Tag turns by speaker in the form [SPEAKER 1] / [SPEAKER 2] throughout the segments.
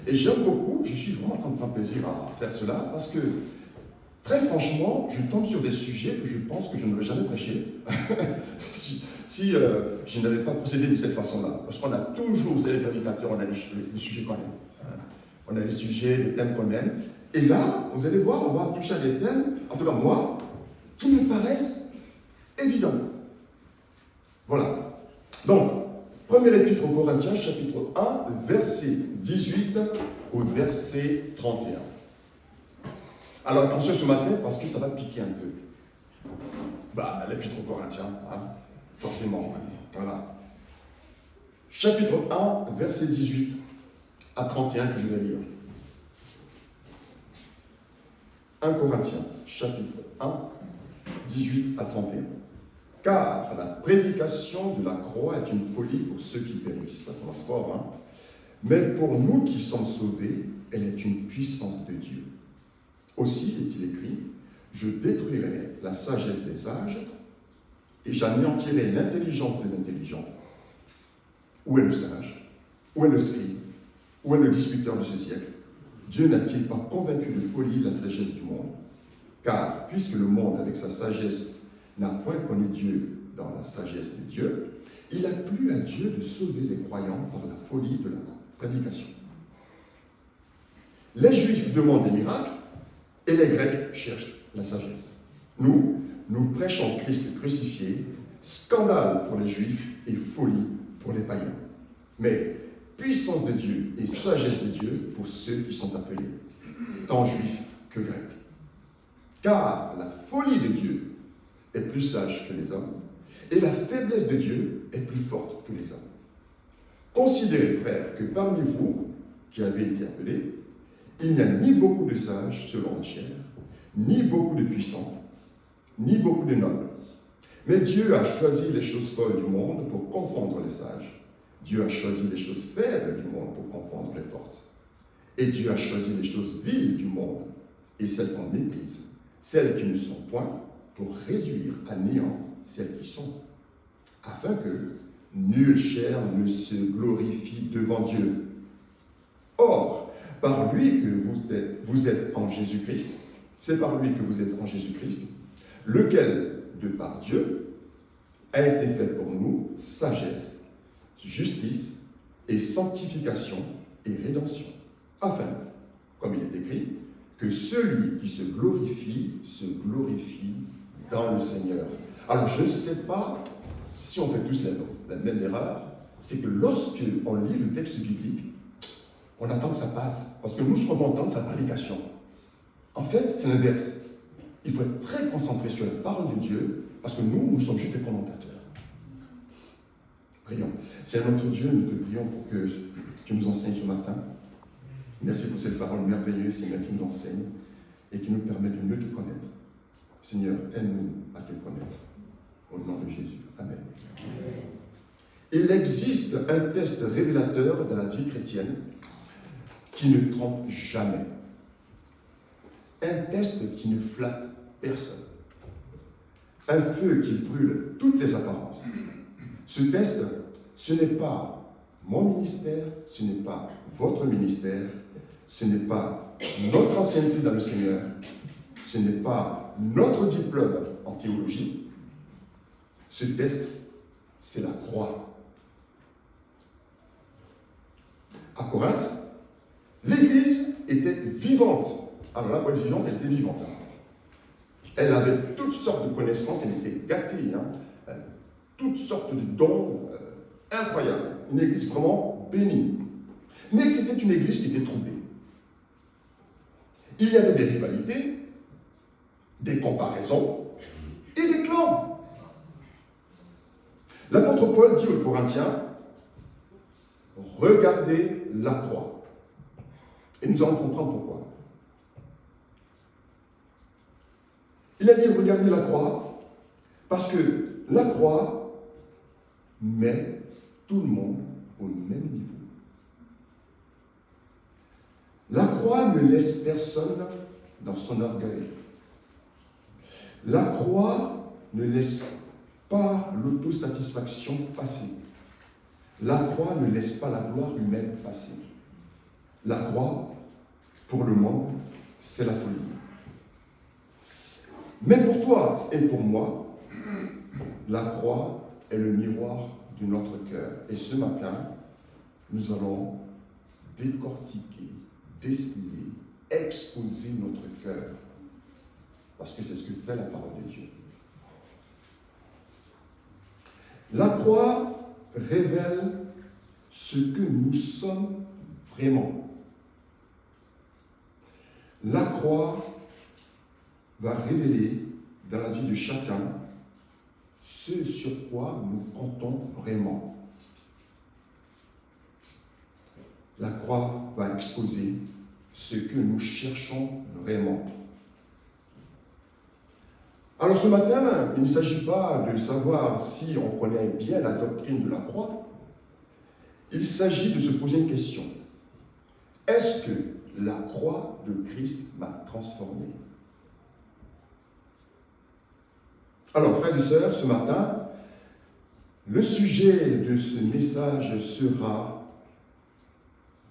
[SPEAKER 1] Et j'aime beaucoup, je suis vraiment en train de prendre plaisir à faire cela, parce que, très franchement, je tombe sur des sujets que je pense que je n'aurais jamais prêché si je n'avais pas procédé de cette façon-là. Parce qu'on a toujours, vous savez, les prédicateurs, on a les sujets qu'on aime. Hein. On a les sujets, les thèmes qu'on aime. Et là, vous allez voir, on va toucher à des thèmes, en tout cas moi, qui me paraissent évidents. Voilà. Donc, premier épître aux Corinthiens, chapitre 1, verset 18 au verset 31. Alors attention ce matin, parce que ça va piquer un peu. L'épître aux Corinthiens, hein, forcément. Hein, voilà. Chapitre 1, verset 18 à 31 que je vais lire. 1 Corinthiens, chapitre 1, 18 à 31. Car la prédication de la croix est une folie pour ceux qui périssent. Ça commence fort, hein? Mais pour nous qui sommes sauvés, elle est une puissance de Dieu. Aussi est-il écrit, je détruirai la sagesse des sages et j'anéantirai l'intelligence des intelligents. Où est le sage? Où est le scribe? Où est le discuteur de ce siècle? Dieu n'a-t-il pas convaincu de folie la sagesse du monde? Car puisque le monde avec sa sagesse n'a point connu Dieu dans la sagesse de Dieu, il a plu à Dieu de sauver les croyants par la folie de la prédication. Les Juifs demandent des miracles et les Grecs cherchent la sagesse. Nous prêchons Christ crucifié, scandale pour les Juifs et folie pour les païens. Mais puissance de Dieu et sagesse de Dieu pour ceux qui sont appelés, tant Juifs que Grecs. Car la folie de Dieu est plus sage que les hommes, et la faiblesse de Dieu est plus forte que les hommes. Considérez, frères, que parmi vous, qui avez été appelés, il n'y a ni beaucoup de sages selon la chair, ni beaucoup de puissants, ni beaucoup de nobles. Mais Dieu a choisi les choses folles du monde pour confondre les sages. Dieu a choisi les choses faibles du monde pour confondre les fortes. Et Dieu a choisi les choses viles du monde et celles qu'on méprise, celles qui ne sont point, pour réduire à néant celles qui sont, afin que nulle chair ne se glorifie devant Dieu. Or, par lui que vous êtes en Jésus-Christ, c'est par lui que vous êtes en Jésus-Christ, lequel, de par Dieu, a été fait pour nous sagesse, justice et sanctification et rédemption, afin, comme il est écrit, que celui qui se glorifie dans le Seigneur. Alors, je ne sais pas si on fait tous la même erreur, c'est que lorsque on lit le texte biblique, on attend que ça passe, parce que nous, ce qu'on va entendre, c'est la prédication. En fait, c'est l'inverse. Il faut être très concentré sur la parole de Dieu, parce que nous sommes juste des commentateurs. Prions. Seigneur notre Dieu, nous te prions pour que tu nous enseignes ce matin. Merci pour cette parole merveilleuse, Seigneur, qui nous enseigne et qui nous permet de mieux te connaître. Seigneur, aide-nous à te connaître. Au nom de Jésus. Amen. Il existe un test révélateur de la vie chrétienne qui ne trompe jamais. Un test qui ne flatte personne. Un feu qui brûle toutes les apparences. Ce test, ce n'est pas mon ministère, ce n'est pas votre ministère, ce n'est pas notre ancienneté dans le Seigneur, ce n'est pas notre diplôme en théologie. Ce test, c'est la croix. À Corinthe, l'Église était vivante. Alors là, pour être vivante, elle était vivante. Elle avait toutes sortes de connaissances, elle était gâtée, toutes sortes de dons incroyables. Une église vraiment bénie. Mais c'était une église qui était troublée. Il y avait des rivalités, des comparaisons et des clans. L'apôtre Paul dit aux Corinthiens, regardez la croix. Et nous allons comprendre pourquoi. Il a dit, regardez la croix, parce que la croix met tout le monde au même niveau. La croix ne laisse personne dans son orgueil. La croix ne laisse pas l'autosatisfaction passer. La croix ne laisse pas la gloire humaine passer. La croix, pour le monde, c'est la folie. Mais pour toi et pour moi, la croix est le miroir de notre cœur. Et ce matin, nous allons décortiquer, déceler, exposer notre cœur. Parce que c'est ce que fait la parole de Dieu. La croix révèle ce que nous sommes vraiment. La croix va révéler dans la vie de chacun ce sur quoi nous comptons vraiment. La croix va exposer ce que nous cherchons vraiment. Alors ce matin, il ne s'agit pas de savoir si on connaît bien la doctrine de la croix. Il s'agit de se poser une question. Est-ce que la croix de Christ m'a transformé? Alors, frères et sœurs, ce matin, le sujet de ce message sera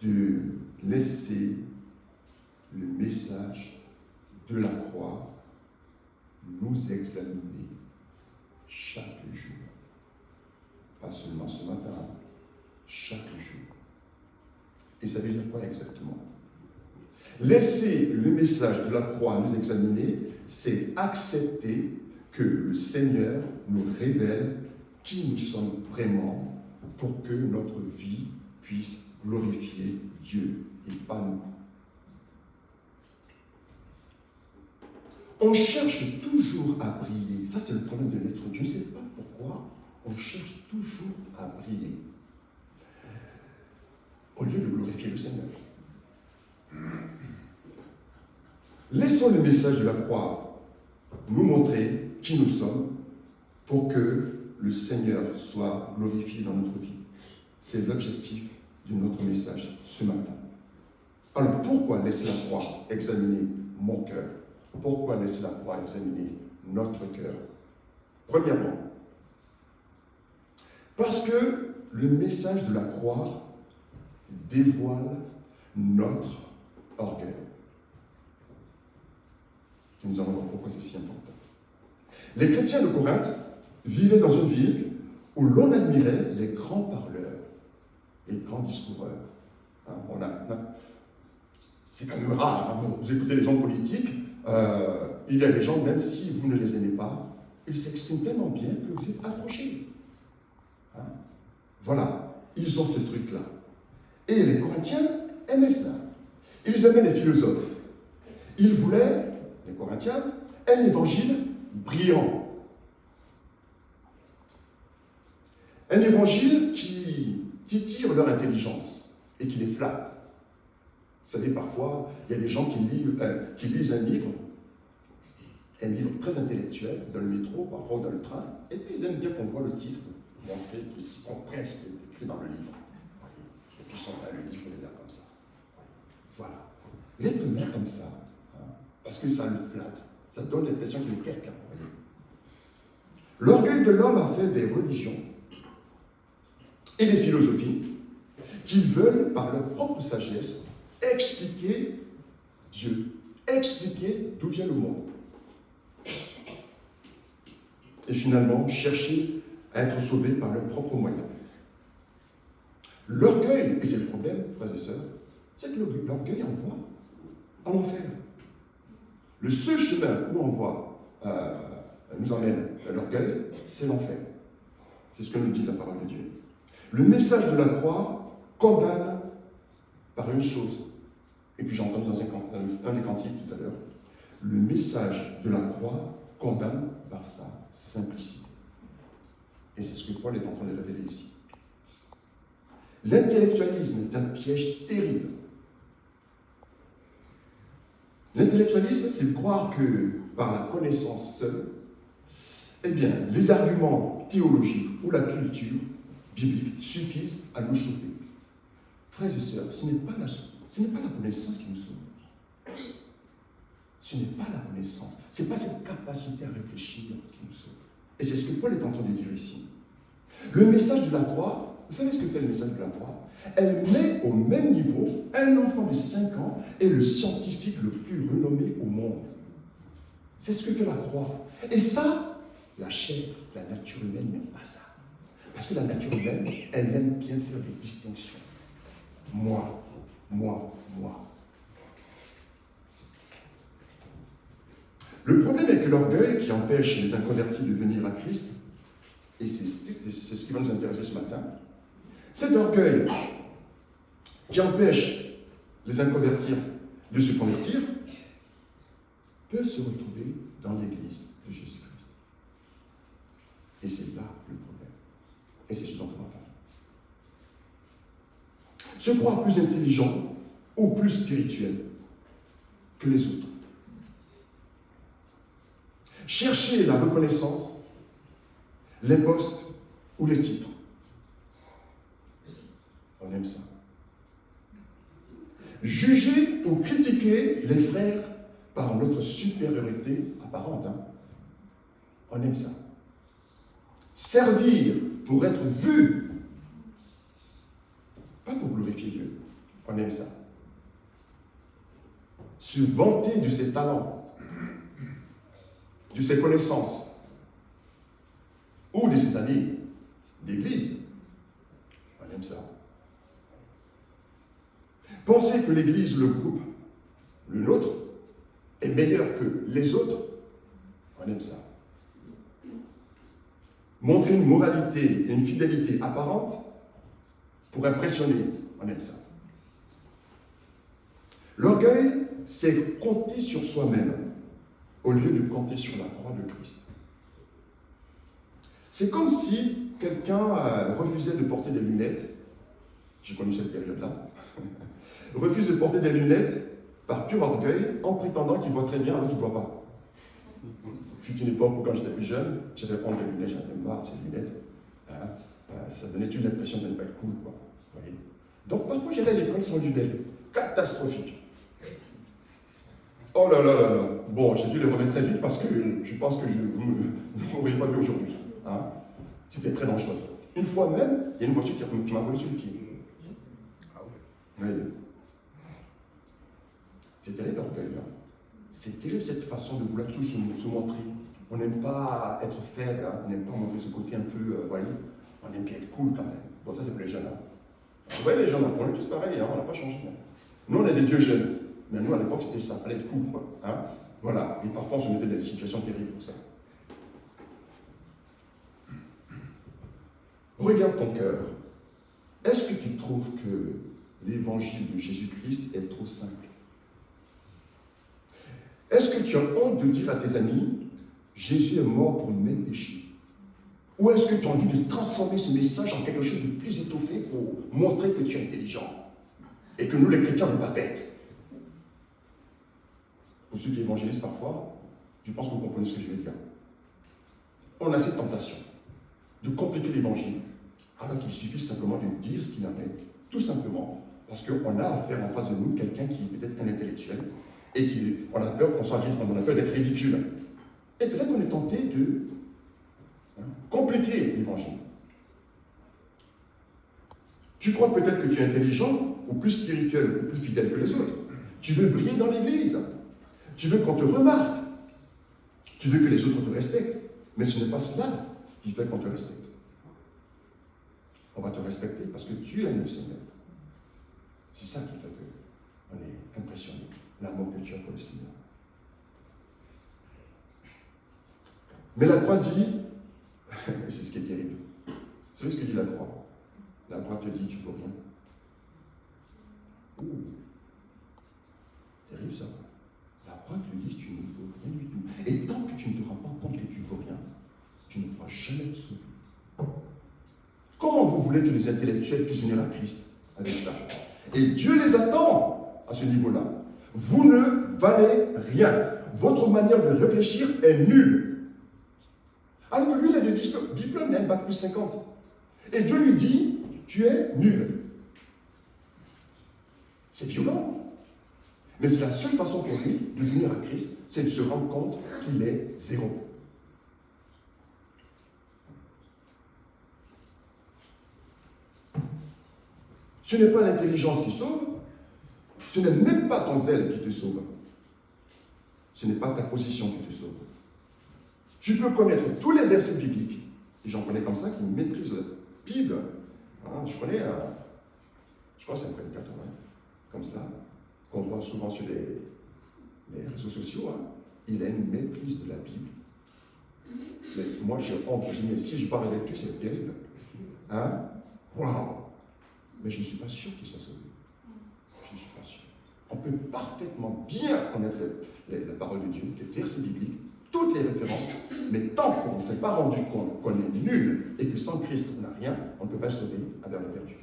[SPEAKER 1] de laisser le message de la croix nous examiner chaque jour. Pas seulement ce matin, chaque jour. Et ça veut dire quoi exactement? Laisser le message de la croix nous examiner, c'est accepter que le Seigneur nous révèle qui nous sommes vraiment pour que notre vie puisse glorifier Dieu et pas nous. On cherche toujours à briller. Ça, c'est le problème de l'être humain. Je ne sais pas pourquoi on cherche toujours à briller au lieu de glorifier le Seigneur. Laissons le message de la croix nous montrer qui nous sommes pour que le Seigneur soit glorifié dans notre vie. C'est l'objectif de notre message ce matin. Alors, pourquoi laisser la croix examiner mon cœur? Pourquoi laisser la croix examiner notre cœur? Premièrement, parce que le message de la croix dévoile notre orgueil. Nous allons voir pourquoi c'est si important. Les chrétiens de Corinthe vivaient dans une ville où l'on admirait les grands parleurs, les grands discoureurs. C'est quand même rare, hein, vous écoutez les hommes politiques, il y a des gens, même si vous ne les aimez pas, ils s'expriment tellement bien que vous êtes accrochés. Hein? Voilà, ils ont ce truc-là. Et les Corinthiens aimaient cela. Ils aimaient les philosophes. Ils voulaient, les Corinthiens, un évangile brillant. Un évangile qui titille leur intelligence et qui les flatte. Vous savez, parfois, il y a des gens qui lisent un livre très intellectuel, dans le métro, parfois dans le train, et puis ils aiment bien qu'on voit le titre pour montrer qu'ils comprennent ce qui est écrit dans le livre. Et puis le livre est là comme ça. Voilà. L'être humain comme ça, hein, parce que ça le flatte, ça donne l'impression qu'il est quelqu'un. L'orgueil de l'homme a fait des religions et des philosophies qui veulent, par leur propre sagesse, expliquer Dieu, expliquer d'où vient le monde. Et finalement, chercher à être sauvé par leurs propres moyens. L'orgueil, et c'est le problème, frères et sœurs, c'est que l'orgueil envoie en enfer. Le seul chemin où nous emmène l'orgueil, c'est l'enfer. C'est ce que nous dit la parole de Dieu. Le message de la croix condamne par une chose, et que j'ai entendu dans un des cantiques tout à l'heure, le message de la croix condamne par sa simplicité. Et c'est ce que Paul est en train de révéler ici. L'intellectualisme est un piège terrible. L'intellectualisme, c'est de croire que par la connaissance seule, eh bien, les arguments théologiques ou la culture biblique suffisent à nous sauver. Frères et sœurs, ce n'est pas la connaissance qui nous sauve. Ce n'est pas la connaissance. Ce n'est pas cette capacité à réfléchir qui nous sauve. Et c'est ce que Paul est en train de dire ici. Le message de la croix Vous savez ce que fait le message de la croix? Elle met au même niveau un enfant de 5 ans et le scientifique le plus renommé au monde. C'est ce que fait la croix. Et ça, la chair, la nature humaine n'aime pas ça. Parce que la nature humaine, elle aime bien faire des distinctions. Moi, moi, moi. Le problème est que l'orgueil qui empêche les inconvertis de venir à Christ, et c'est ce qui va nous intéresser ce matin, cet orgueil qui empêche les inconvertis de se convertir peut se retrouver dans l'Église de Jésus-Christ. Et c'est là le problème. Et c'est ce dont on parle. Se croire plus intelligent ou plus spirituel que les autres. Chercher la reconnaissance, les postes ou les titres. On aime ça. Juger ou critiquer les frères par notre supériorité apparente. On aime ça. Servir pour être vu, pas pour glorifier Dieu. On aime ça. Se vanter de ses talents, de ses connaissances, ou de ses amis d'église. On aime ça. Penser que l'église, le groupe, le nôtre, est meilleur que les autres, on aime ça. Montrer une moralité et une fidélité apparente pour impressionner, on aime ça. L'orgueil, c'est compter sur soi-même au lieu de compter sur la croix de Christ. C'est comme si quelqu'un refusait de porter des lunettes, j'ai connu cette période-là, refuse de porter des lunettes par pur orgueil en prétendant qu'il voit très bien alors qu'il ne voit pas. Fut une époque où quand j'étais plus jeune, j'avais honte des lunettes, j'avais marre de ces lunettes. Ça donnait une impression de ne pas être cool, quoi. Voyez. Donc parfois j'allais à l'école sans lunettes. Catastrophique. Oh là là là là. Bon, j'ai dû les remettre très vite parce que je pense que vous ne m'auriez pas vu aujourd'hui. C'était très dangereux. Une fois même, il y a une voiture qui m'a collé sur le pied. Ah oui. C'est terrible l'orgueil. C'est terrible cette façon de vouloir toujours se montrer. On n'aime pas être faible, on n'aime pas montrer ce côté un peu, voyez, on aime bien être cool quand même. Bon, ça c'est pour les jeunes. Vous voyez les jeunes, on est tous pareils, on n'a pas changé. Nous on est des vieux jeunes, mais nous à l'époque c'était ça, il fallait être cool, quoi. Voilà, et parfois on se mettait dans des situations terribles pour ça. Regarde ton cœur. Est-ce que tu trouves que l'évangile de Jésus-Christ est trop simple? Est-ce que tu as honte de dire à tes amis, Jésus est mort pour mes péchés? Ou est-ce que tu as envie de transformer ce message en quelque chose de plus étoffé pour montrer que tu es intelligent? Et que nous, les chrétiens, on n'est pas bêtes. Pour ceux qui évangélisent parfois, je pense que vous comprenez ce que je vais dire. On a cette tentation de compliquer l'évangile, alors qu'il suffit simplement de dire ce qu'il en est, tout simplement, parce qu'on a affaire en face de nous quelqu'un qui est peut-être un intellectuel, et qu'on a peur qu'on soit on a peur d'être ridicule. Et peut-être qu'on est tenté de compliquer l'évangile. Tu crois peut-être que tu es intelligent, ou plus spirituel, ou plus fidèle que les autres. Tu veux briller dans l'église. Tu veux qu'on te remarque. Tu veux que les autres te respectent. Mais ce n'est pas cela qui fait qu'on te respecte. On va te respecter parce que tu aimes le Seigneur. C'est ça qui fait qu'on est impressionné. L'amour que tu as pour le Seigneur. Mais la croix dit, et c'est ce qui est terrible, vous savez ce que dit la croix? La croix te dit, tu ne vaux rien. Ouh, terrible ça. La croix te dit, tu ne vaux rien du tout. Et tant que tu ne te rends pas compte que tu ne vaux rien, tu ne pourras jamais te sauver. Comment vous voulez que les intellectuels puissent venir à Christ avec ça? Et Dieu les attend à ce niveau-là. Vous ne valez rien. Votre manière de réfléchir est nulle. Alors que lui, il a des diplômes, il a un bac plus 50. Et Dieu lui dit, tu es nul. C'est violent. Mais c'est la seule façon pour lui de venir à Christ, c'est de se rendre compte qu'il est zéro. Ce n'est pas l'intelligence qui sauve, ce n'est même pas ton zèle qui te sauve. Ce n'est pas ta position qui te sauve. Tu peux connaître tous les versets bibliques, et j'en connais comme ça qui maîtrisent la Bible. Hein, je connais, je crois que c'est un prédicateur, hein, comme ça, qu'on voit souvent sur les réseaux sociaux. Hein. Il a une maîtrise de la Bible. Mais moi, j'ai honte, je dis, mais si je parle avec lui, c'est terrible. Hein? Waouh! Mais je ne suis pas sûr qu'il soit sauvé. Je ne suis pas sûr. On peut parfaitement bien connaître la parole de Dieu, les versets bibliques, toutes les références, mais tant qu'on ne s'est pas rendu compte qu'on est nul et que sans Christ on n'a rien, on ne peut pas se sauver à vers le perdu.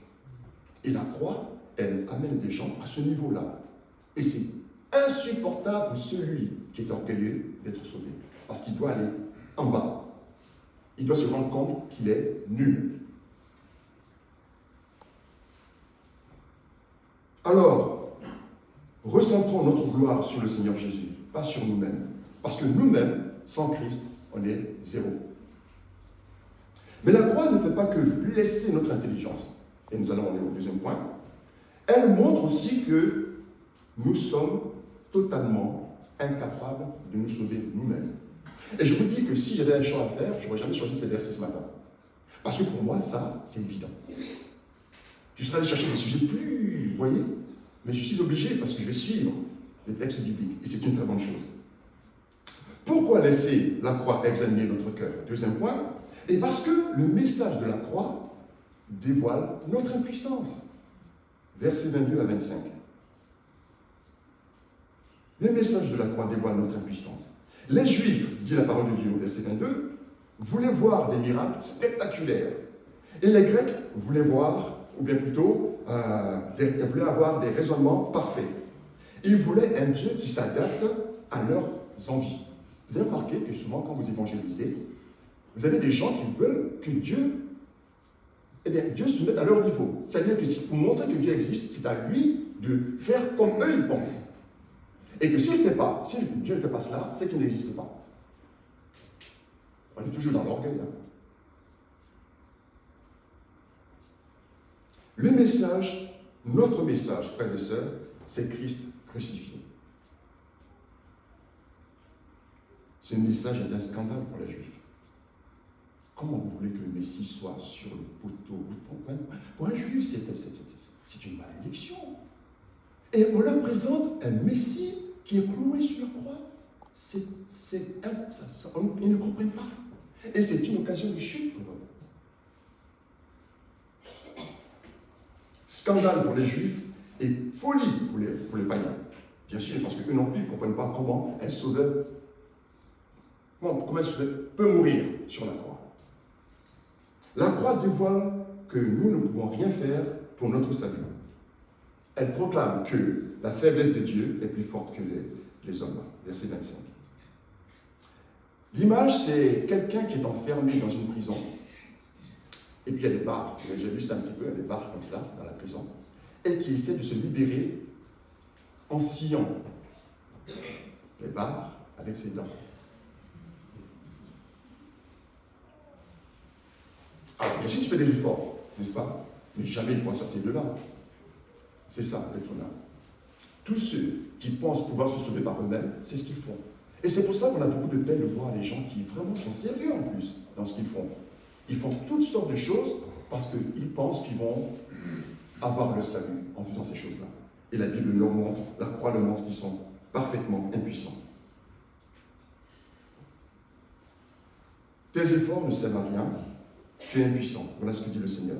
[SPEAKER 1] Et la croix, elle amène des gens à ce niveau-là. Et c'est insupportable pour celui qui est orgueilleux d'être sauvé, parce qu'il doit aller en bas. Il doit se rendre compte qu'il est nul. Alors, recentrons notre gloire sur le Seigneur Jésus, pas sur nous-mêmes. Parce que nous-mêmes, sans Christ, on est zéro. Mais la croix ne fait pas que blesser notre intelligence. Et nous allons aller au deuxième point. Elle montre aussi que nous sommes totalement incapables de nous sauver nous-mêmes. Et je vous dis que si j'avais un choix à faire, je n'aurais jamais choisi ces versets ce matin. Parce que pour moi, ça, c'est évident. Je serais allé chercher des sujets plus, vous voyez, mais je suis obligé parce que je vais suivre les textes bibliques. Et c'est une très bonne chose. Pourquoi laisser la croix examiner notre cœur? Deuxième point, et parce que le message de la croix dévoile notre impuissance. Versets 22 à 25. Le message de la croix dévoile notre impuissance. Les Juifs, dit la parole de Dieu au verset 22, voulaient voir des miracles spectaculaires. Et les Grecs voulaient voir, ou bien plutôt, voulaient avoir des raisonnements parfaits. Ils voulaient un Dieu qui s'adapte à leurs envies. Vous avez remarqué que souvent, quand vous évangélisez, vous avez des gens qui veulent que Dieu se mette à leur niveau. C'est-à-dire que pour montrer que Dieu existe, c'est à lui de faire comme eux ils pensent. Et que si Dieu ne fait pas cela, c'est qu'il n'existe pas. On est toujours dans l'orgueil. Hein. Le message, notre message, frères et sœurs, c'est Christ crucifié. Ce message est un scandale pour les Juifs. Comment vous voulez que le Messie soit sur le poteau? Pour un Juif, c'est une malédiction. Et on leur présente un Messie qui est cloué sur la croix. Ils ne comprennent pas. Et c'est une occasion de chute pour eux. Scandale pour les Juifs et folie pour les païens. Bien sûr, parce qu'eux non plus, ils ne comprennent pas comment un sauveur peut mourir sur la croix. La croix dévoile que nous ne pouvons rien faire pour notre salut. Elle proclame que la faiblesse de Dieu est plus forte que les hommes. Verset 25. L'image, c'est quelqu'un qui est enfermé dans une prison. Et puis il y a des barres. Vous avez déjà vu ça un petit peu, il y a des barres comme ça dans la prison. Et qui essaie de se libérer en sciant les barres avec ses dents. Alors, bien sûr, tu fais des efforts, n'est-ce pas? Mais jamais ils pourront sortir de là. C'est ça, l'être humain. Tous ceux qui pensent pouvoir se sauver par eux-mêmes, c'est ce qu'ils font. Et c'est pour ça qu'on a beaucoup de peine de voir les gens qui vraiment sont sérieux en plus dans ce qu'ils font. Ils font toutes sortes de choses parce qu'ils pensent qu'ils vont avoir le salut en faisant ces choses-là. Et la Bible leur montre, la croix leur montre qu'ils sont parfaitement impuissants. Tes efforts ne servent à rien. Tu es impuissant. Voilà ce que dit le Seigneur.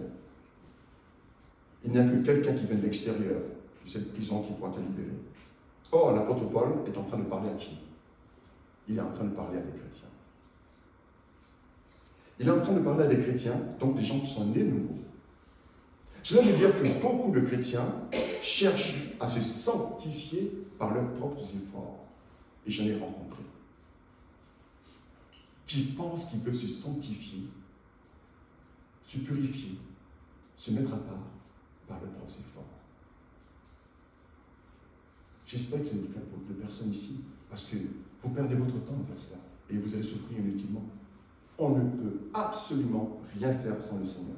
[SPEAKER 1] Il n'y a que quelqu'un qui vient de l'extérieur de cette prison qui pourra te libérer. Or, l'apôtre Paul est en train de parler à qui? Il est en train de parler à des chrétiens. Il est en train de parler à des chrétiens, donc des gens qui sont nés nouveaux. Cela veut dire que beaucoup de chrétiens cherchent à se sanctifier par leurs propres efforts. Et j'en ai rencontré. Qui pensent qu'ils peuvent se sanctifier, se purifier, se mettre à part par leurs propres efforts. J'espère que c'est le cas de personnes ici, parce que vous perdez votre temps à faire cela, et vous allez souffrir inutilement. On ne peut absolument rien faire sans le Seigneur.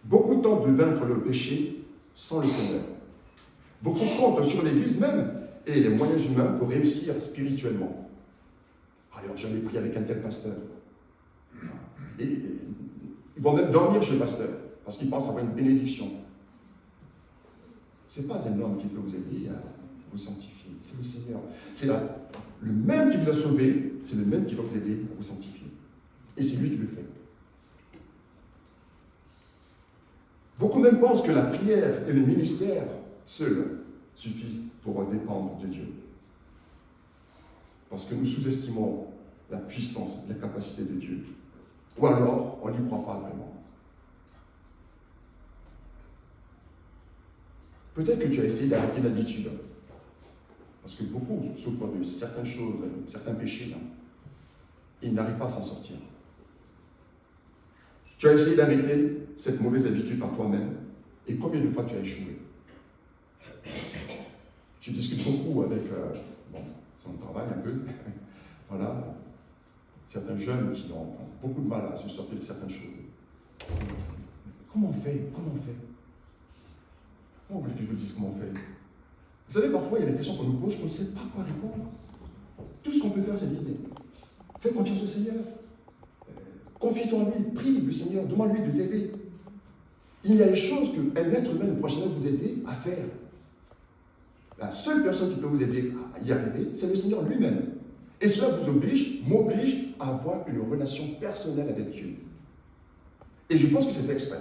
[SPEAKER 1] Beaucoup tentent de vaincre le péché sans le Seigneur. Beaucoup comptent sur l'Église même et les moyens humains pour réussir spirituellement. Alors, j'avais prié avec un tel pasteur. Et ils vont même dormir chez le pasteur parce qu'ils pensent avoir une bénédiction. Ce n'est pas un homme qui peut vous aider à vous sanctifier, c'est le Seigneur. C'est le même qui vous a sauvé, c'est le même qui va vous aider à vous sanctifier. Et c'est lui qui le fait. Beaucoup même pensent que la prière et le ministère seuls suffisent pour dépendre de Dieu. Parce que nous sous-estimons la puissance, la capacité de Dieu. Ou alors, on n'y croit pas vraiment. Peut-être que tu as essayé d'arrêter l'habitude. Parce que beaucoup souffrent de certaines choses, de certains péchés, là, et ils n'arrivent pas à s'en sortir. Tu as essayé d'arrêter cette mauvaise habitude par toi-même, et combien de fois tu as échoué? Je discute beaucoup avec, c'est mon travail un peu, voilà, certains jeunes qui ont beaucoup de mal à se sortir de certaines choses. Comment on fait? Comment on fait? Comment voulez-vous que je vous dise comment on fait? Vous savez, parfois, il y a des questions qu'on nous pose, qu'on ne sait pas quoi répondre. Tout ce qu'on peut faire, c'est dire, fais confiance au Seigneur. Confie-toi en lui, prie le Seigneur, demande-lui de t'aider. Il y a des choses qu'un être humain ne pourra jamais vous aider à faire. La seule personne qui peut vous aider à y arriver, c'est le Seigneur lui-même. Et cela vous m'oblige à avoir une relation personnelle avec Dieu. Et je pense que c'est fait exprès.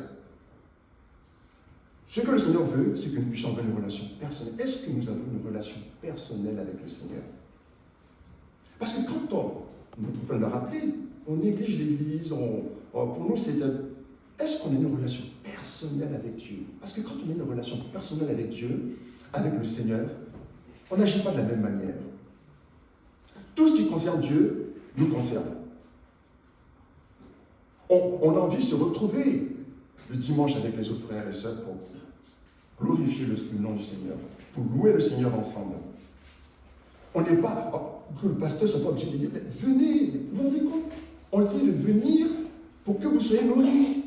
[SPEAKER 1] Ce que le Seigneur veut, c'est que nous puissions avoir une relation personnelle. Est-ce que nous avons une relation personnelle avec le Seigneur? Parce que quand notre frère l'a rappelé, on néglige l'Église, pour nous c'est est-ce qu'on a une relation personnelle avec Dieu? Parce que quand on a une relation personnelle avec Dieu, avec le Seigneur, on n'agit pas de la même manière. Tout ce qui concerne Dieu nous concerne. On a envie de se retrouver le dimanche avec les autres frères et sœurs pour glorifier le nom du Seigneur, pour louer le Seigneur ensemble. On n'est pas, que le pasteur ne soit pas obligé de dire, venez, vous vous rendez compte? On dit de venir pour que vous soyez nourris.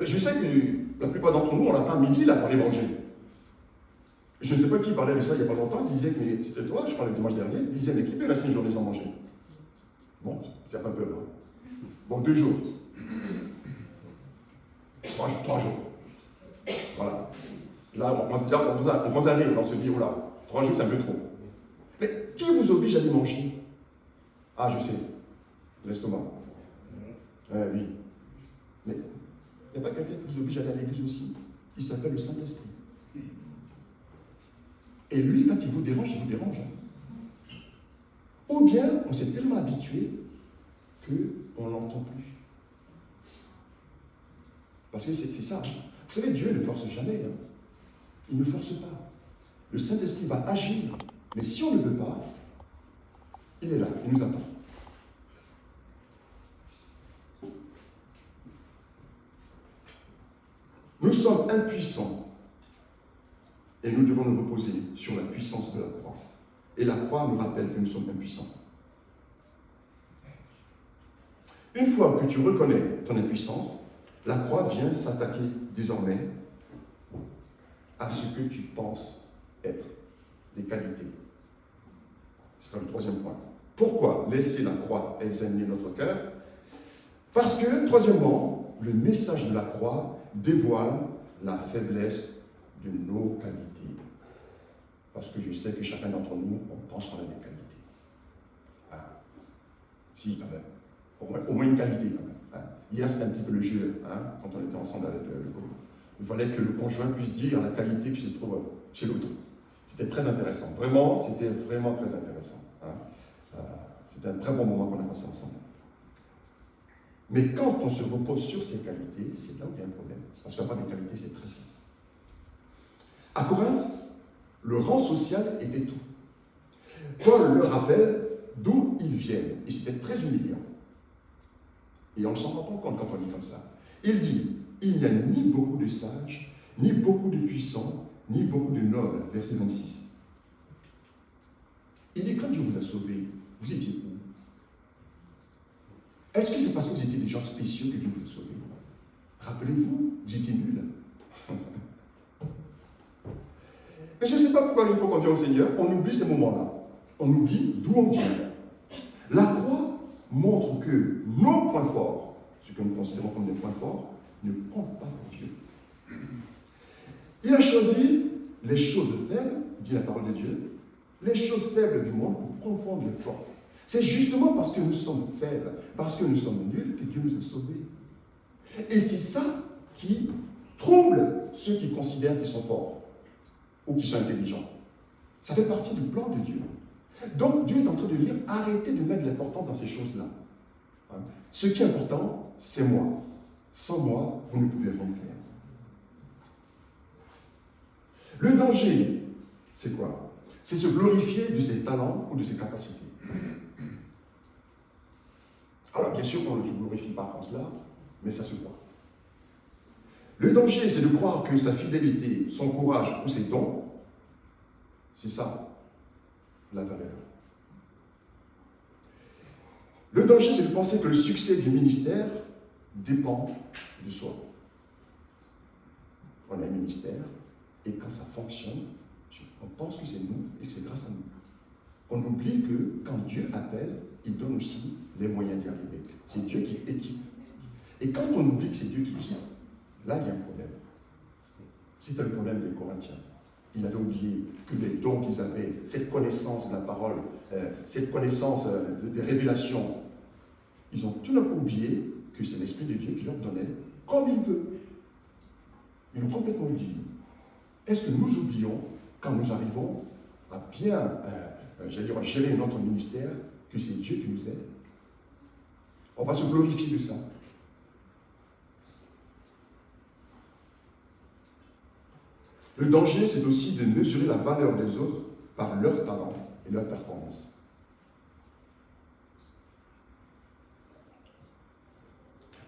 [SPEAKER 1] Je sais que la plupart d'entre nous, on attend midi là pour aller manger. Je ne sais pas qui parlait de ça il n'y a pas longtemps, il disait que, mais c'était toi, je parlais le dimanche dernier, il disait, mais qui peut rester une journée sans manger? Bon, c'est un peu là. Bon, 2 jours. 3 jours. Voilà. Là, on commence à rire, on se dit, oh là, 3 jours, c'est un peu trop. Mais qui vous oblige à aller manger? Ah, je sais, l'estomac. Oui. Mais il n'y a pas quelqu'un qui vous oblige à aller à l'église aussi? Il s'appelle le Saint-Esprit. Et lui, quand il vous dérange, il vous dérange. Ou bien, on s'est tellement habitué qu'on ne l'entend plus. Parce que c'est ça. Vous savez, Dieu ne force jamais. Il ne force pas. Le Saint-Esprit va agir. Mais si on ne veut pas, il est là, il nous attend. Nous sommes impuissants. Et nous devons nous reposer sur la puissance de la croix. Et la croix nous rappelle que nous sommes impuissants. Une fois que tu reconnais ton impuissance, la croix vient s'attaquer désormais à ce que tu penses être des qualités. C'est le 3e point. Pourquoi laisser la croix examiner notre cœur? Parce que, troisièmement, le message de la croix dévoile la faiblesse de nos qualités. Parce que je sais que chacun d'entre nous, on pense qu'on a des qualités. Ah. Si, quand même. Au moins une qualité, quand même. Hein. Hier, c'était un petit peu le jeu, quand on était ensemble avec le groupe. Il fallait que le conjoint puisse dire la qualité qui se trouve chez l'autre. C'était très intéressant. Vraiment, c'était vraiment très intéressant. C'était un très bon moment qu'on a passé ensemble. Mais quand on se repose sur ses qualités, c'est là où il y a un problème. Parce qu'avoir des qualités, c'est très bien. À Corinthe, le rang social était tout. Paul leur rappelle d'où ils viennent. Et c'était très humiliant. Et on ne s'en rend pas compte quand on dit comme ça. Il dit, il n'y a ni beaucoup de sages, ni beaucoup de puissants, ni beaucoup de nobles. Verset 26. Il dit, quand Dieu vous a sauvés, vous étiez où? Est-ce que c'est parce que vous étiez des gens spéciaux que Dieu vous a sauvés? Rappelez-vous, vous étiez nuls. Mais je ne sais pas pourquoi une fois qu'on vient au Seigneur, on oublie ces moments-là. On oublie d'où on vient. La croix montre que nos points forts, ce que nous considérons comme des points forts, ne comptent pas pour Dieu. Il a choisi les choses faibles, dit la parole de Dieu, les choses faibles du monde pour confondre les fortes. C'est justement parce que nous sommes faibles, parce que nous sommes nuls, que Dieu nous a sauvés. Et c'est ça qui trouble ceux qui considèrent qu'ils sont forts ou qui sont intelligents. Ça fait partie du plan de Dieu. Donc Dieu est en train de dire, arrêtez de mettre de l'importance dans ces choses-là. Ce qui est important, c'est moi. Sans moi, vous ne pouvez rien faire. Le danger, c'est quoi? C'est se glorifier de ses talents ou de ses capacités. Alors bien sûr, on ne se glorifie pas comme cela, mais ça se voit. Le danger, c'est de croire que sa fidélité, son courage ou ses dons, c'est ça, la valeur. Le danger, c'est de penser que le succès du ministère dépend de soi. On a un ministère, et quand ça fonctionne, on pense que c'est nous et que c'est grâce à nous. On oublie que quand Dieu appelle, il donne aussi les moyens d'y arriver. C'est Dieu qui équipe. Et quand on oublie que c'est Dieu qui équipe, là, il y a un problème. C'était le problème des Corinthiens. Il avait oublié que les dons qu'ils avaient, cette connaissance de la parole, cette connaissance des révélations, ils ont tout d'un coup oublié que c'est l'Esprit de Dieu qui leur donnait comme il veut. Ils l'ont complètement oublié. Est-ce que nous oublions, quand nous arrivons à bien, gérer notre ministère, que c'est Dieu qui nous aide? On va se glorifier de ça. Le danger, c'est aussi de mesurer la valeur des autres par leur talent et leur performance.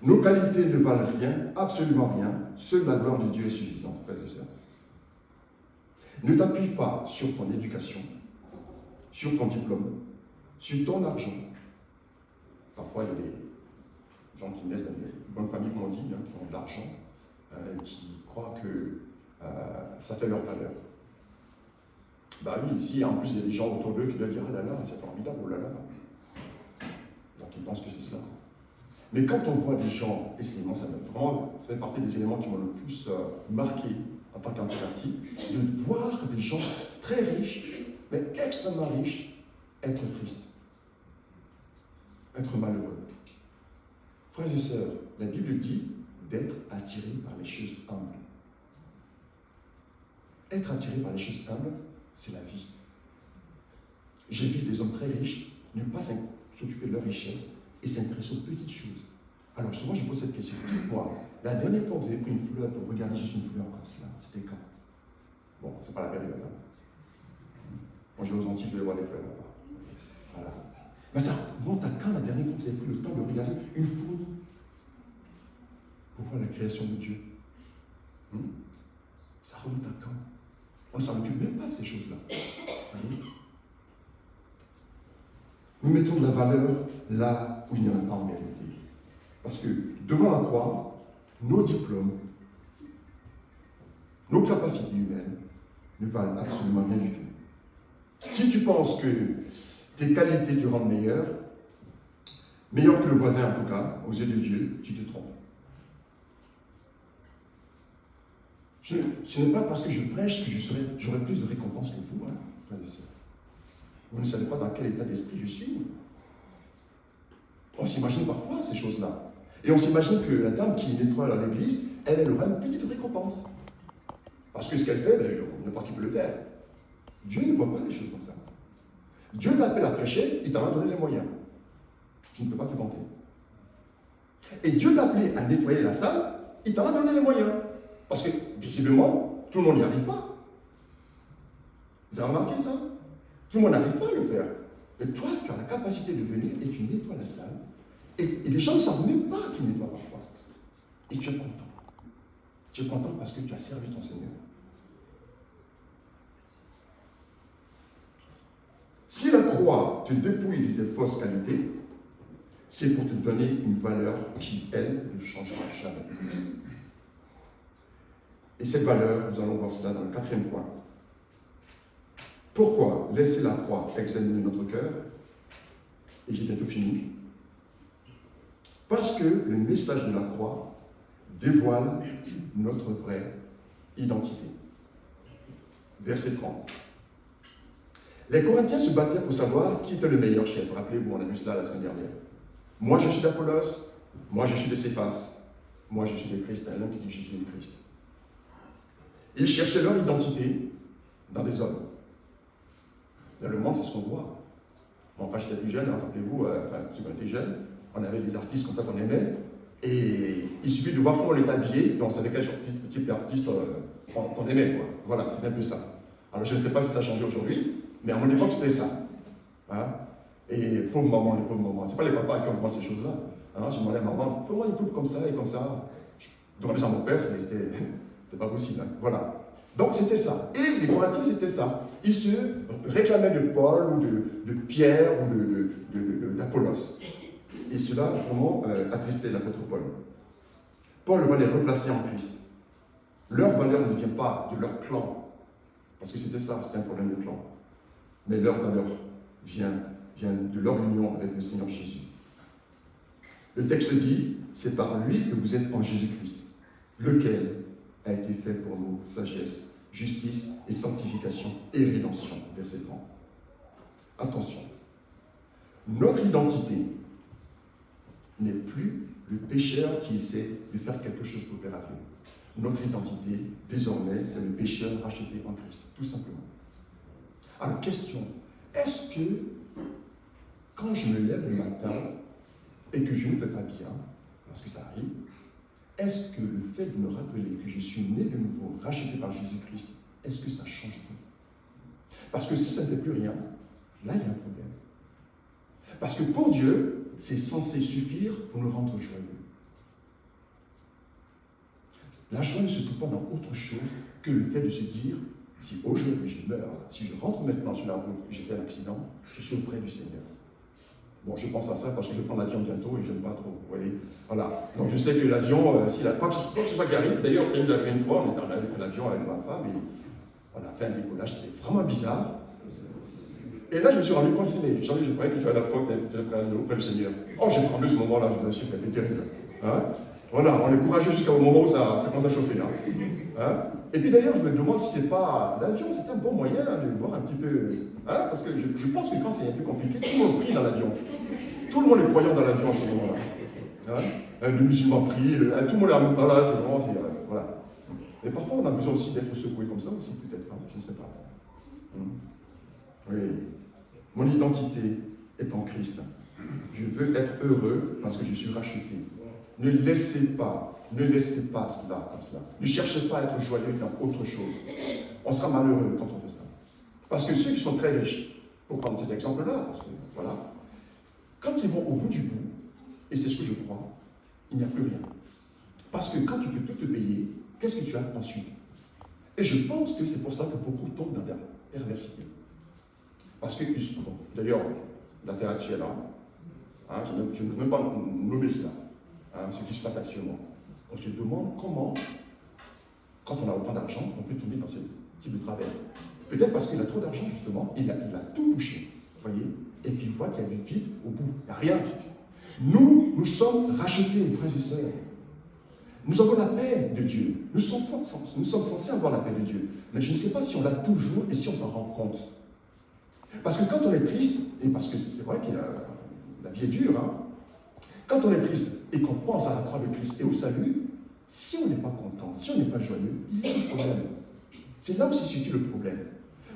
[SPEAKER 1] Nos qualités ne valent rien, absolument rien. Seule la gloire de Dieu est suffisante, frères et sœurs. Ne t'appuie pas sur ton éducation, sur ton diplôme, sur ton argent. Parfois, il y a des gens qui naissent dans des bonnes familles, comme on dit, qui ont de l'argent, qui croient que ça fait leur valeur. Bah oui, ici, en plus, il y a des gens autour d'eux qui doivent dire « Ah là là, c'est formidable, oh là là ». Donc, ils pensent que c'est cela. Mais quand on voit des gens, et c'est, moi, ça fait partie des éléments qui m'ont le plus marqué en tant qu'introverti, de voir des gens très riches, mais extrêmement riches, être tristes, être malheureux. Frères et sœurs, la Bible dit d'être attiré par les choses humbles. Être attiré par les choses humbles, c'est la vie. J'ai vu des hommes très riches ne pas s'occuper de leur richesse et s'intéresser aux petites choses. Alors souvent je pose cette question, dites-moi, la dernière fois que vous avez pris une fleur pour regarder juste une fleur comme cela, c'était quand? Bon, c'est pas la période. Moi je vais aux Antilles, je vais voir des fleurs là-bas. Voilà. Mais ça remonte à quand la dernière fois que vous avez pris le temps de regarder une fourmi pour voir la création de Dieu? Ça remonte à quand? On ne s'en occupe même pas de ces choses-là. Nous mettons de la valeur là où il n'y en a pas en réalité. Parce que devant la croix, nos diplômes, nos capacités humaines ne valent absolument rien du tout. Si tu penses que tes qualités te rendent meilleur que le voisin en tout cas, aux yeux de Dieu, tu te trompes. Ce n'est pas parce que je prêche que j'aurai plus de récompenses que vous, frères et sœurs. Vous ne savez pas dans quel état d'esprit je suis. On s'imagine parfois ces choses-là. Et on s'imagine que la dame qui nettoie à l'église, elle aura une petite récompense. Parce que ce qu'elle fait, n'importe qui peut le faire. Dieu ne voit pas les choses comme ça. Dieu t'appelle à prêcher, il t'en a donné les moyens. Tu ne peux pas te vanter. Et Dieu t'a appelé à nettoyer la salle, il t'en a donné les moyens. Parce que, visiblement, tout le monde n'y arrive pas. Vous avez remarqué ça? Tout le monde n'arrive pas à le faire. Mais toi, tu as la capacité de venir et tu nettoies la salle. Et les gens ne savent même pas qu'ils nettoient parfois. Et tu es content. Tu es content parce que tu as servi ton Seigneur. Si la croix te dépouille de tes fausses qualités, c'est pour te donner une valeur qui, elle, ne changera jamais. Et cette valeur, nous allons voir cela dans le 4e point. Pourquoi laisser la croix examiner notre cœur? Et j'ai bientôt fini. Parce que le message de la croix dévoile notre vraie identité. Verset 30. Les Corinthiens se battaient pour savoir qui était le meilleur chef. Rappelez-vous, on a vu cela la semaine dernière. Moi, je suis d'Apollos. Moi, je suis de Céphas. Moi, je suis de Christ. Un homme qui dit Jésus est Christ. Ils cherchaient leur identité dans des hommes. Dans le monde, c'est ce qu'on voit. Bon, quand j'étais plus jeune, hein, rappelez-vous, ceux qui étaient jeunes, on avait des artistes comme ça qu'on aimait. Et il suffit de voir comment on était habillé, et on savait quel type d'artiste qu'on aimait. Quoi. Voilà, c'est un peu ça. Alors, je ne sais pas si ça a changé aujourd'hui, mais à mon époque, c'était ça. Hein? Et pauvre maman, les pauvres mamans. Ce n'est pas les papas qui ont demandé ces choses-là. Hein? Je demandais à maman, fais-moi une coupe comme ça et comme ça. Je demandais ça à mon père, c'était pas possible. Hein? Voilà. Donc, c'était ça. Et les Corinthiens, c'était ça. Ils se réclamaient de Paul, ou de Pierre, ou d'Apollos. Et cela a vraiment attristé l'apôtre Paul. Paul va les replacer en Christ. Leur valeur ne vient pas de leur clan, parce que c'était ça, c'était un problème de clan. Mais leur valeur vient de leur union avec le Seigneur Jésus. Le texte dit, c'est par lui que vous êtes en Jésus-Christ, lequel a été fait pour nous sagesse, justice et sanctification et rédemption. Verset 30. Attention, notre identité n'est plus le pécheur qui essaie de faire quelque chose pour plaire à Dieu. Notre identité, désormais, c'est le pécheur racheté en Christ, tout simplement. Alors, question, est-ce que, quand je me lève le matin et que je ne vais pas bien, parce que ça arrive, est-ce que le fait de me rappeler que je suis né de nouveau, racheté par Jésus-Christ, est-ce que ça change tout? Parce que si ça ne fait plus rien, là, il y a un problème. Parce que pour Dieu, c'est censé suffire pour nous rendre joyeux. La joie ne se trouve pas dans autre chose que le fait de se dire, si aujourd'hui je meurs, si je rentre maintenant sur la route et j'ai fait un accident, je suis auprès du Seigneur. Bon, je pense à ça parce que je prends l'avion bientôt et je n'aime pas trop, vous voyez. Voilà. Donc je sais que l'avion, quoi que ce soit qui arrive, d'ailleurs, ça nous arrivé une fois, on était en avion avec ma femme et on a fait un décollage qui était vraiment bizarre. Et là, je me suis rendu compte, je dis, mais je croyais que tu as la foi, tu es auprès du Seigneur. Oh, j'ai pris ce moment-là, je vous assure, ça a été terrible. Hein? Voilà, on est courageux jusqu'au moment où ça commence à chauffer, là. Hein? Et puis d'ailleurs, je me demande si c'est pas l'avion, c'est un bon moyen de voir un petit peu. Hein? Parce que je pense que quand c'est un peu compliqué, tout le monde prie dans l'avion. Tout le monde est croyant dans l'avion en ce moment-là. Hein? Le musulman prie, tout le monde est. Voilà, c'est vraiment. Voilà. Mais parfois, on a besoin aussi d'être secoué comme ça aussi, peut-être. Hein? Je ne sais pas. Oui. Mon identité est en Christ. Je veux être heureux parce que je suis racheté. Ne laissez pas cela comme cela. Ne cherchez pas à être joyeux dans autre chose. On sera malheureux quand on fait ça. Parce que ceux qui sont très riches, pour prendre cet exemple-là, parce que voilà, quand ils vont au bout du bout, et c'est ce que je crois, il n'y a plus rien. Parce que quand tu peux tout te payer, qu'est-ce que tu as ensuite? Et je pense que c'est pour ça que beaucoup tombent dans la perversité. Parce que, bon, d'ailleurs, l'affaire actuelle, je ne veux même pas nommer cela, ce qui se passe actuellement. On se demande comment, quand on a autant d'argent, on peut tomber dans ce type de travers. Peut-être parce qu'il a trop d'argent, justement, il a tout touché, voyez, et puis il voit qu'il y a du vide au bout, il n'y a rien. Nous sommes rachetés, frères et sœurs. Nous avons la paix de Dieu. Nous sommes censés avoir la paix de Dieu. Mais je ne sais pas si on l'a toujours et si on s'en rend compte. Parce que quand on est triste, et parce que c'est vrai que la vie est dure, quand on est triste et qu'on pense à la croix de Christ et au salut, si on n'est pas content, si on n'est pas joyeux, il y a un problème. C'est là où se situe le problème.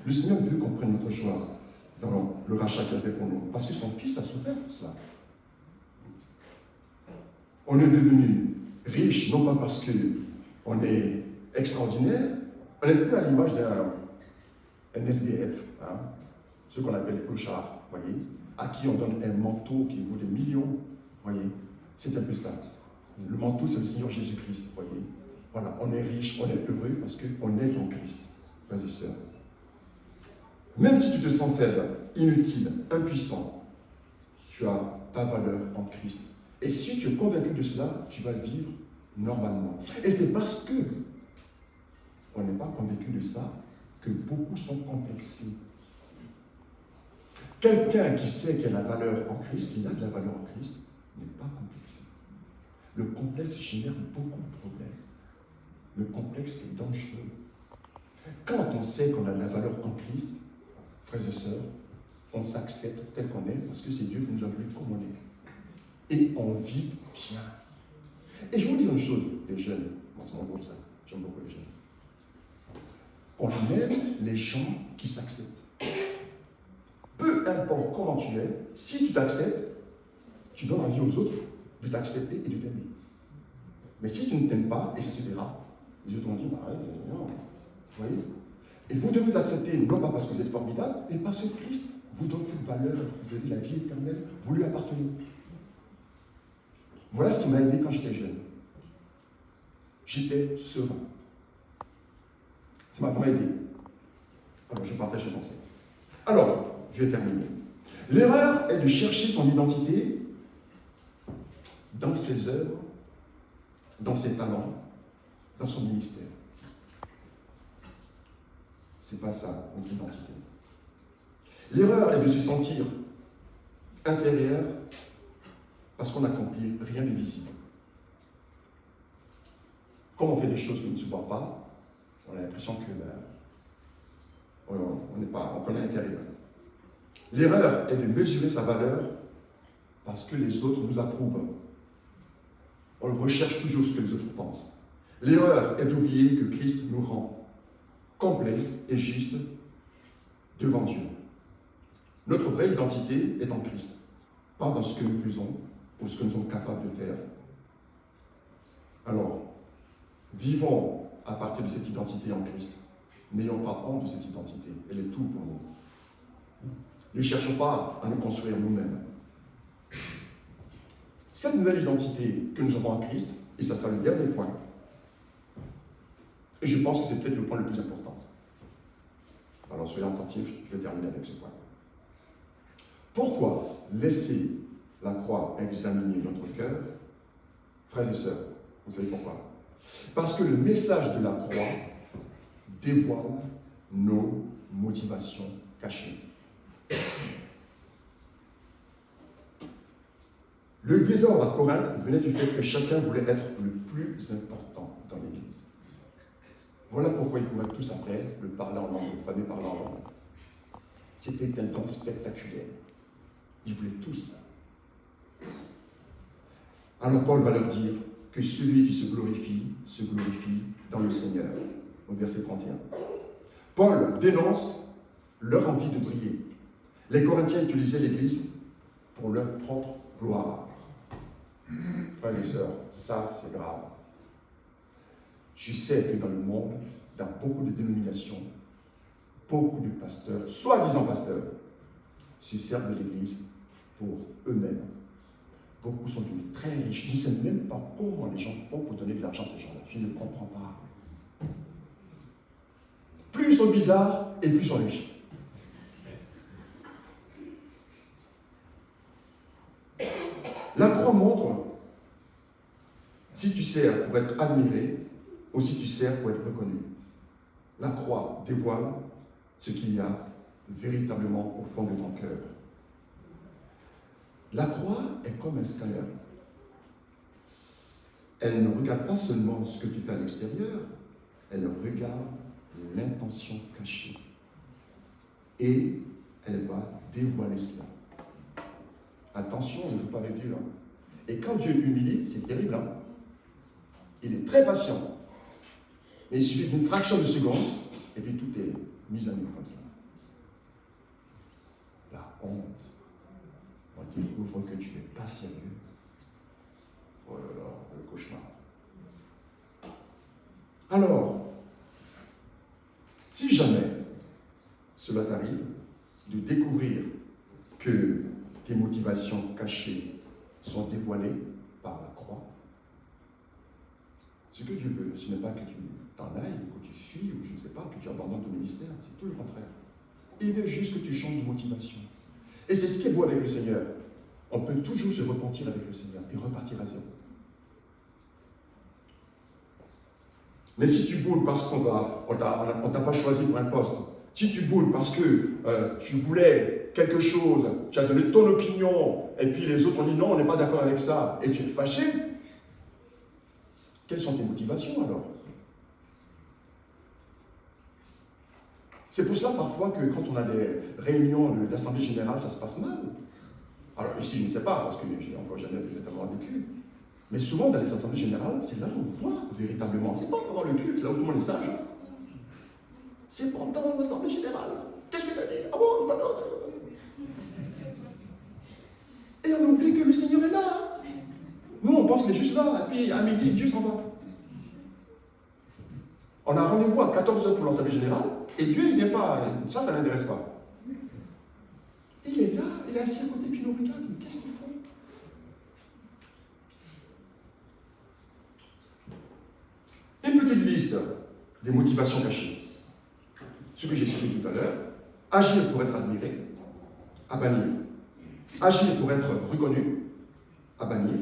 [SPEAKER 1] Le Seigneur veut qu'on prenne notre joie dans le rachat qu'il a fait pour nous, parce que son Fils a souffert pour cela. On est devenu riche, non pas parce qu'on est extraordinaire, on n'est plus à l'image d'un SDF, ceux qu'on appelle les clochards, voyez, à qui on donne un manteau qui vaut des millions, voyez, c'est un peu ça. Le manteau, c'est le Seigneur Jésus-Christ, voyez. Voilà, on est riche, on est heureux parce qu'on est en Christ, frères et sœurs. Même si tu te sens faible, inutile, impuissant, tu as ta valeur en Christ. Et si tu es convaincu de cela, tu vas vivre normalement. Et c'est parce que on n'est pas convaincu de ça que beaucoup sont complexés. Quelqu'un qui sait qu'il a la valeur en Christ, qu'il a de la valeur en Christ, n'est pas complexé. Le complexe génère beaucoup de problèmes. Le complexe est dangereux. Quand on sait qu'on a de la valeur en Christ, frères et sœurs, on s'accepte tel qu'on est parce que c'est Dieu qui nous a voulu comme on est. Et on vit bien. Et je vais vous dire une chose, les jeunes, moi c'est mon groupe ça, j'aime beaucoup les jeunes. On aime les gens qui s'acceptent. Peu importe comment tu es, si tu t'acceptes, tu donnes envie aux autres de t'accepter et de t'aimer. Mais si tu ne t'aimes pas, et ça se verra, les autres vont dire, bah ouais, non. Vous voyez? Et vous devez vous accepter, non pas parce que vous êtes formidable, mais parce que Christ vous donne cette valeur. Vous avez la vie éternelle, vous lui appartenez. Voilà ce qui m'a aidé quand j'étais jeune. J'étais serein. Ça m'a vraiment aidé. Alors, je partage ce conseil. Alors, je vais terminer. L'erreur est de chercher son identité dans ses œuvres, dans ses talents, dans son ministère. C'est pas ça, notre identité. L'erreur est de se sentir inférieur parce qu'on n'accomplit rien de visible. Comme on fait des choses qui ne se voient pas, on a l'impression que on connaît l'intérieur. L'erreur est de mesurer sa valeur parce que les autres nous approuvent. On recherche toujours ce que les autres pensent. L'erreur est d'oublier que Christ nous rend complet et juste devant Dieu. Notre vraie identité est en Christ, pas dans ce que nous faisons ou ce que nous sommes capables de faire. Alors, vivons à partir de cette identité en Christ. N'ayons pas honte de cette identité. Elle est tout pour nous. Ne cherchons pas à nous construire nous-mêmes. Cette nouvelle identité que nous avons en Christ, et ça sera le dernier point, et je pense que c'est peut-être le point le plus important. Alors soyons attentifs, je vais terminer avec ce point. Pourquoi laisser la croix examiner notre cœur? Frères et sœurs, vous savez pourquoi? Parce que le message de la croix dévoile nos motivations cachées. Le désordre à Corinthe venait du fait que chacun voulait être le plus important dans l'Église. Voilà pourquoi ils couraient tous après le parler en langue, le fameux parler en langue. C'était un don spectaculaire. Ils voulaient tous ça. Alors Paul va leur dire que celui qui se glorifie dans le Seigneur. Au verset 31. Paul dénonce leur envie de briller. Les Corinthiens utilisaient l'Église pour leur propre gloire. Frères et sœurs, ça c'est grave. Je sais que dans le monde, dans beaucoup de dénominations, beaucoup de pasteurs, soi-disant pasteurs, se servent de l'Église pour eux-mêmes. Beaucoup sont devenus très riches. Je ne sais même pas comment les gens font pour donner de l'argent à ces gens-là. Je ne comprends pas. Plus ils sont bizarres et plus ils sont riches. La croix montre si tu sers pour être admiré ou si tu sers pour être reconnu. La croix dévoile ce qu'il y a véritablement au fond de ton cœur. La croix est comme un scanner. Elle ne regarde pas seulement ce que tu fais à l'extérieur, elle regarde l'intention cachée. Et elle va dévoiler cela. Attention, on ne joue pas avec Dieu. Et quand Dieu humilie, c'est terrible. Il est très patient. Mais il suffit d'une fraction de seconde, et puis tout est mis à nu comme ça. La honte. On découvre que tu n'es pas sérieux. Oh là là, le cauchemar. Alors, si jamais cela t'arrive de découvrir que tes motivations cachées sont dévoilées par la croix, ce que Dieu veut, ce n'est pas que tu t'en ailles, que tu fuis, ou je ne sais pas, que tu abandonnes ton ministère, c'est tout le contraire. Il veut juste que tu changes de motivation. Et c'est ce qui est beau avec le Seigneur. On peut toujours se repentir avec le Seigneur et repartir à zéro. Mais si tu boudes parce qu'on t'a pas choisi pour un poste, si tu boudes parce que tu voulais quelque chose, tu as donné ton opinion, et puis les autres ont dit non, on n'est pas d'accord avec ça, et tu es fâché, quelles sont tes motivations alors? C'est pour cela parfois que quand on a des réunions d'assemblée générale, ça se passe mal. Alors ici, je ne sais pas, parce que je n'ai encore jamais véritablement vécu. Mais souvent, dans les assemblées générales, c'est là où on voit véritablement. C'est pas pendant le culte, là où tout le monde est sage. C'est pendant l'assemblée générale. Qu'est-ce que tu as dit? Ah bon, pas Et on oublie que le Seigneur est là. Nous, on pense qu'il est juste là, et puis à midi, Dieu s'en va. On a rendez-vous à 14h pour l'assemblée générale, et Dieu, il ne vient pas. Ça ne l'intéresse pas. Il est là, il est assis à côté, puis il nous regarde. Mais qu'est-ce qu'ils font? Une petite liste des motivations cachées. Ce que j'ai cité tout à l'heure. Agir pour être admiré, à bannir. Agir pour être reconnu, à bannir.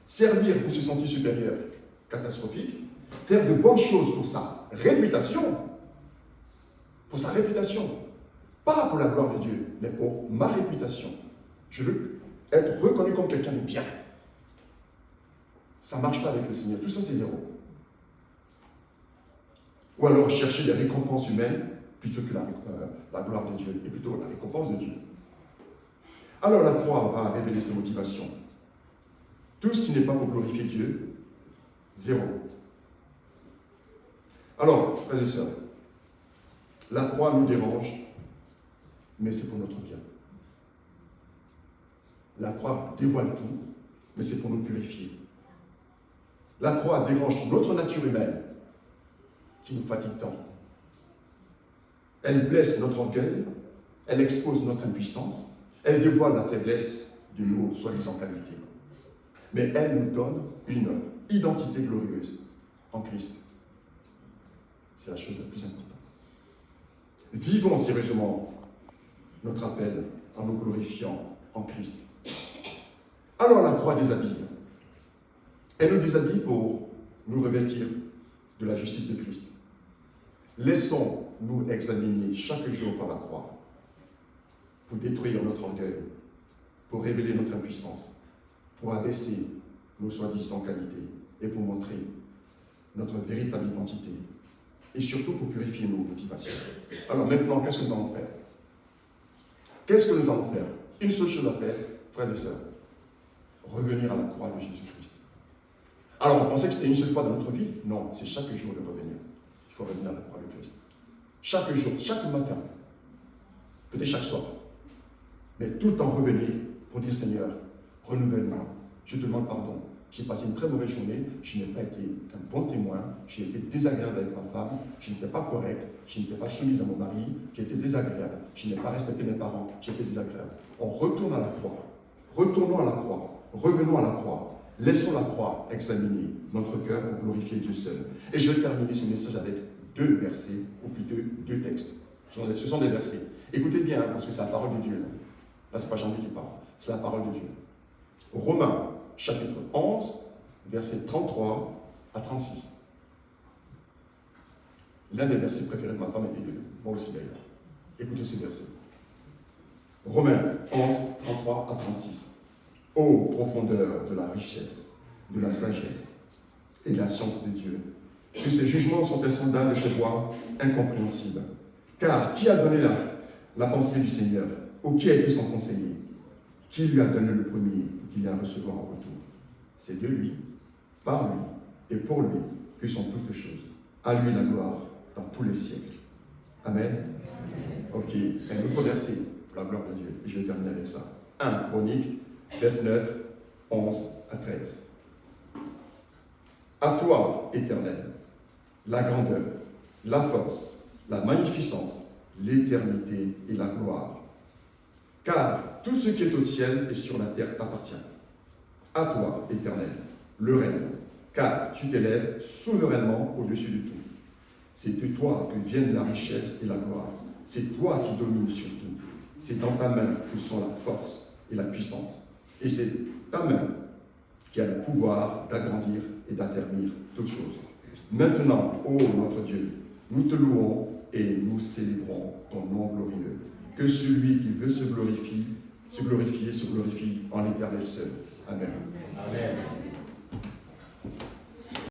[SPEAKER 1] Servir pour se sentir supérieur, catastrophique. Faire de bonnes choses pour sa réputation. Pour sa réputation. Pas pour la gloire de Dieu, mais pour ma réputation. Je veux être reconnu comme quelqu'un de bien. Ça ne marche pas avec le Seigneur. Tout ça, c'est zéro. Ou alors chercher des récompenses humaines plutôt que la gloire de Dieu, et plutôt la récompense de Dieu. Alors la croix va révéler ses motivations. Tout ce qui n'est pas pour glorifier Dieu, zéro. Alors, frères et sœurs, la croix nous dérange, mais c'est pour notre bien. La croix dévoile tout, mais c'est pour nous purifier. La croix dérange notre nature humaine, qui nous fatigue tant. Elle blesse notre orgueil, elle expose notre impuissance, elle dévoile la faiblesse de nos soi-disant qualités. Mais elle nous donne une identité glorieuse en Christ. C'est la chose la plus importante. Vivons sérieusement notre appel en nous glorifiant en Christ. Alors la croix déshabille. Elle nous déshabille pour nous revêtir de la justice de Christ. Laissons-nous examiner chaque jour par la croix pour détruire notre orgueil, pour révéler notre impuissance, pour abaisser nos soi-disant qualités et pour montrer notre véritable identité et surtout pour purifier nos motivations. Alors maintenant, qu'est-ce que nous allons faire? Qu'est-ce que nous allons faire? Une seule chose à faire, frères et sœurs, revenir à la croix de Jésus-Christ. Alors on pensait que c'était une seule fois dans notre vie. Non, c'est chaque jour de revenir. Il faut revenir à la croix de Christ. Chaque jour, chaque matin, peut-être chaque soir. Mais tout le temps revenir pour dire Seigneur, renouvelle-moi. Je te demande pardon. J'ai passé une très mauvaise journée, je n'ai pas été un bon témoin, j'ai été désagréable avec ma femme, je n'étais pas correct, je n'étais pas soumise à mon mari, j'ai été désagréable, je n'ai pas respecté mes parents, j'ai été désagréable. On retourne à la croix. Retournons à la croix. Revenons à la croix. Laissons la croix examiner notre cœur pour glorifier Dieu seul. Et je vais terminer ce message avec deux versets, ou plutôt deux textes. Ce sont des versets. Écoutez bien, parce que c'est la parole de Dieu. Là, ce n'est pas Jean-Luc qui parle, c'est la parole de Dieu. Romains, chapitre 11, versets 33 à 36. L'un des versets préférés de ma femme et de moi aussi d'ailleurs. Écoutez ce verset. Romains 11, 33 à 36. Ô profondeur de la richesse, de la sagesse et de la science de Dieu, que ses jugements sont insondables et ses voies incompréhensibles. Car qui a donné la pensée du Seigneur, ou qui a été son conseiller? Qui lui a donné le premier pour qu'il ait à recevoir en retour? C'est de lui, par lui et pour lui que sont toutes choses. À lui la gloire dans tous les siècles. Amen. Amen. Ok, un autre verset pour la gloire de Dieu. Et je vais terminer avec ça. 1 Chroniques 29, 11 à 13. À toi, Éternel, la grandeur, la force, la magnificence, l'éternité et la gloire. Car tout ce qui est au ciel et sur la terre t'appartient. À toi, Éternel, le règne, car tu t'élèves souverainement au-dessus de tout. C'est de toi que viennent la richesse et la gloire. C'est toi qui domines sur tout. C'est dans ta main que sont la force et la puissance. Et c'est ta main qui a le pouvoir d'agrandir et d'affermir toutes choses. Maintenant, ô notre Dieu, nous te louons et nous célébrons ton nom glorieux. Que celui qui veut se glorifier en l'Éternel seul. Amen.
[SPEAKER 2] Amen.